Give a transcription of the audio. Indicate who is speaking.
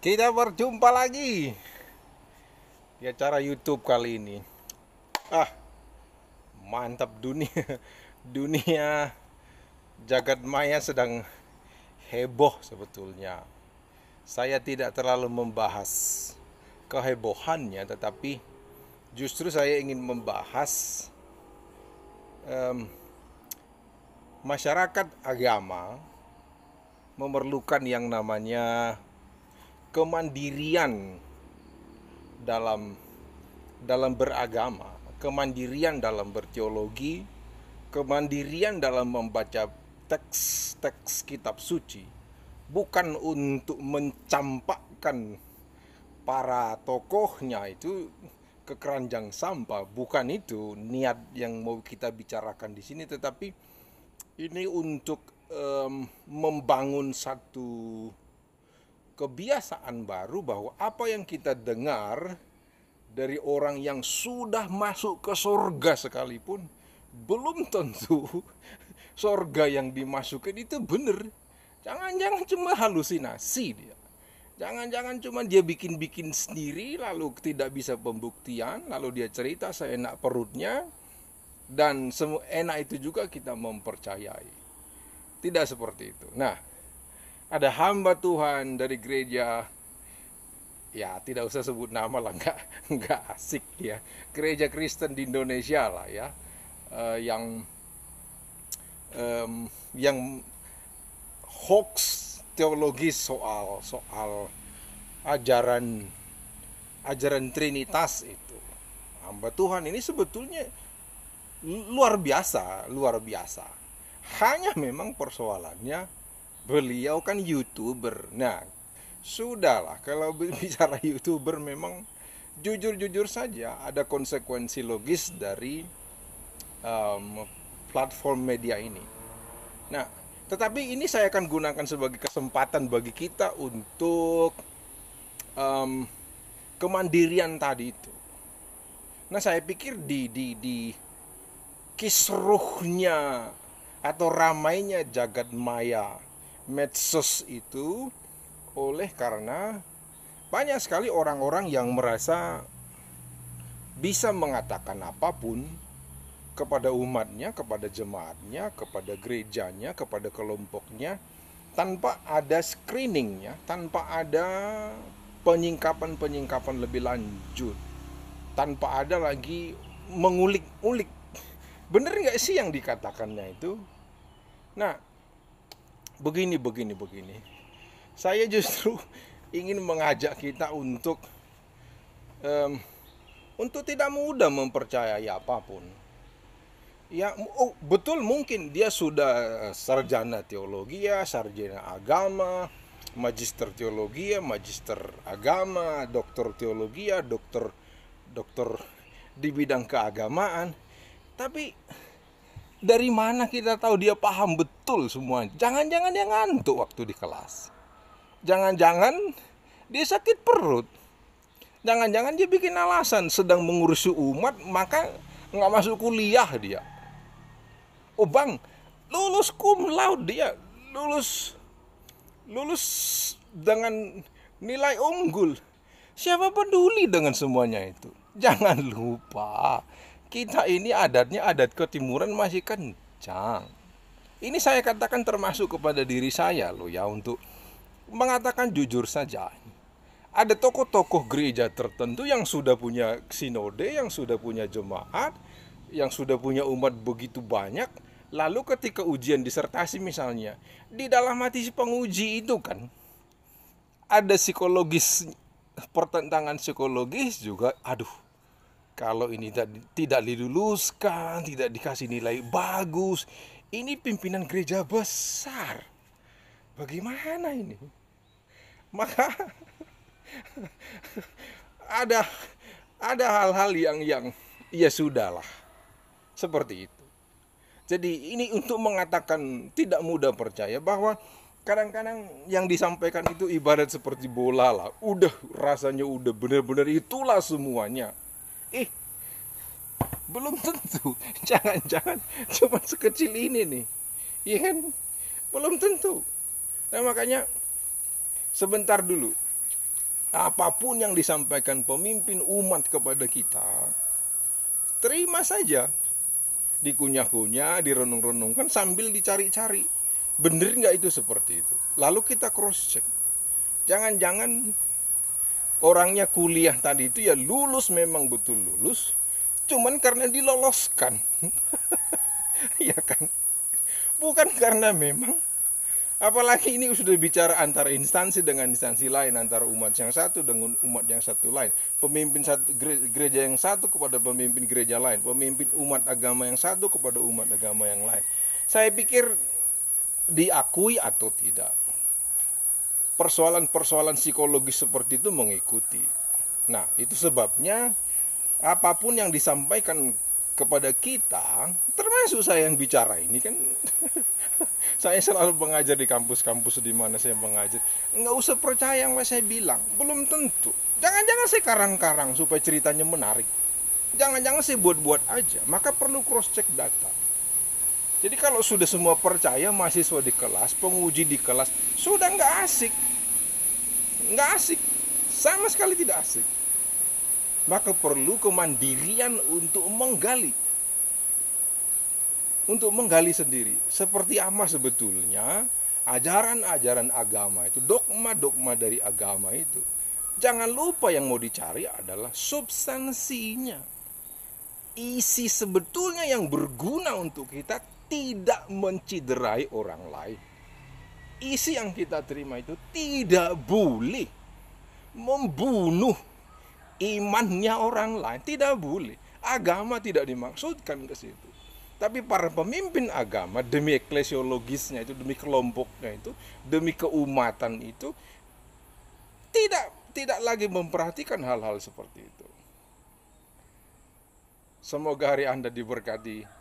Speaker 1: Kita berjumpa lagi di acara YouTube kali ini. Ah, mantap dunia. Dunia jagat maya sedang heboh sebetulnya. Saya tidak terlalu membahas kehebohannya, tetapi justru saya ingin membahas masyarakat agama memerlukan yang namanya kemandirian dalam dalam beragama, kemandirian dalam berteologi, kemandirian dalam membaca teks-teks kitab suci, bukan untuk mencampakkan para tokohnya itu ke keranjang sampah, bukan itu niat yang mau kita bicarakan di sini, tetapi ini untuk membangun satu kebiasaan baru bahwa apa yang kita dengar dari orang yang sudah masuk ke surga sekalipun belum tentu surga yang dimasukin itu benar. Jangan-jangan cuma halusinasi dia. Jangan-jangan cuma dia bikin-bikin sendiri lalu tidak bisa pembuktian, lalu dia cerita seenak perutnya dan enak itu juga kita mempercayai. Tidak seperti itu. Nah, ada hamba Tuhan dari gereja, ya tidak usah sebut nama lah, nggak asik ya, gereja Kristen di Indonesia lah ya, yang hoax teologis soal ajaran Trinitas itu. Hamba Tuhan ini sebetulnya luar biasa, luar biasa. Hanya memang persoalannya beliau kan YouTuber. Nah, sudahlah kalau bicara YouTuber memang jujur-jujur saja ada konsekuensi logis dari platform media ini. Nah, tetapi ini saya akan gunakan sebagai kesempatan bagi kita untuk kemandirian tadi itu. Nah, saya pikir di kisruhnya atau ramainya jagat maya medsos itu oleh karena banyak sekali orang-orang yang merasa bisa mengatakan apapun kepada umatnya, kepada jemaatnya, kepada gerejanya, kepada kelompoknya tanpa ada screeningnya, tanpa ada penyingkapan lebih lanjut, tanpa ada lagi mengulik-ulik bener nggak sih yang dikatakannya itu. Nah, begini. Saya justru ingin mengajak kita untuk tidak mudah mempercayai apapun. Ya, betul mungkin dia sudah sarjana teologi ya, sarjana agama, magister teologi ya, magister agama, doktor teologi ya, dokter di bidang keagamaan. Tapi dari mana kita tahu dia paham betul semua? Jangan-jangan dia ngantuk waktu di kelas. Jangan-jangan dia sakit perut. Jangan-jangan dia bikin alasan sedang mengurusi umat maka nggak masuk kuliah dia. Oh bang, lulus cum laude dia, lulus dengan nilai unggul. Siapa peduli dengan semuanya itu? Jangan lupa, kita ini adatnya adat ketimuran masih kencang. Ini saya katakan termasuk kepada diri saya loh ya, untuk mengatakan jujur saja. Ada tokoh-tokoh gereja tertentu yang sudah punya sinode, yang sudah punya jemaat, yang sudah punya umat begitu banyak. Lalu ketika ujian disertasi misalnya, di dalam hati si penguji itu kan ada psikologis, pertentangan psikologis juga. Aduh, kalau ini tidak diluluskan, tidak dikasih nilai bagus, ini pimpinan gereja besar. Bagaimana ini? Maka ada hal-hal yang ya sudahlah, seperti itu. Jadi ini untuk mengatakan tidak mudah percaya bahwa kadang-kadang yang disampaikan itu ibarat seperti bola lah. Udah rasanya udah benar-benar itulah semuanya. Belum tentu. Jangan-jangan cuma sekecil ini nih. Iya kan? Belum tentu. Nah makanya sebentar dulu. Apapun yang disampaikan pemimpin umat kepada kita, terima saja. Dikunyah-kunyah, direnung-renungkan sambil dicari-cari. Bener nggak itu seperti itu? Lalu kita cross check. Jangan-jangan orangnya kuliah tadi itu ya lulus, memang betul lulus, cuman karena diloloskan. Ya kan? Bukan karena memang, apalagi ini sudah bicara antara instansi dengan instansi lain, antara umat yang satu dengan umat yang satu lain, pemimpin gereja yang satu kepada pemimpin gereja lain, pemimpin umat agama yang satu kepada umat agama yang lain. Saya pikir diakui atau tidak, persoalan-persoalan psikologis seperti itu mengikuti. Nah, itu sebabnya apapun yang disampaikan kepada kita, termasuk saya yang bicara ini kan, saya selalu mengajar di kampus-kampus di mana saya mengajar. Nggak usah percaya yang saya bilang, belum tentu. Jangan-jangan saya karang-karang supaya ceritanya menarik. Jangan-jangan saya buat-buat aja. Maka perlu cross-check data. Jadi kalau sudah semua percaya, mahasiswa di kelas, penguji di kelas, sudah nggak asik. Nggak asik. Sama sekali tidak asik. Maka perlu kemandirian untuk menggali. Untuk menggali sendiri. Seperti apa sebetulnya ajaran-ajaran agama itu, dogma-dogma dari agama itu. Jangan lupa yang mau dicari adalah substansinya. Isi sebetulnya yang berguna untuk kita, tidak menciderai orang lain. Isi yang kita terima itu tidak boleh membunuh imannya orang lain, tidak boleh. Agama tidak dimaksudkan ke situ. Tapi para pemimpin agama demi eklesiologisnya itu, demi kelompoknya itu, demi keumatan itu, tidak lagi memperhatikan hal-hal seperti itu. Semoga hari Anda diberkati.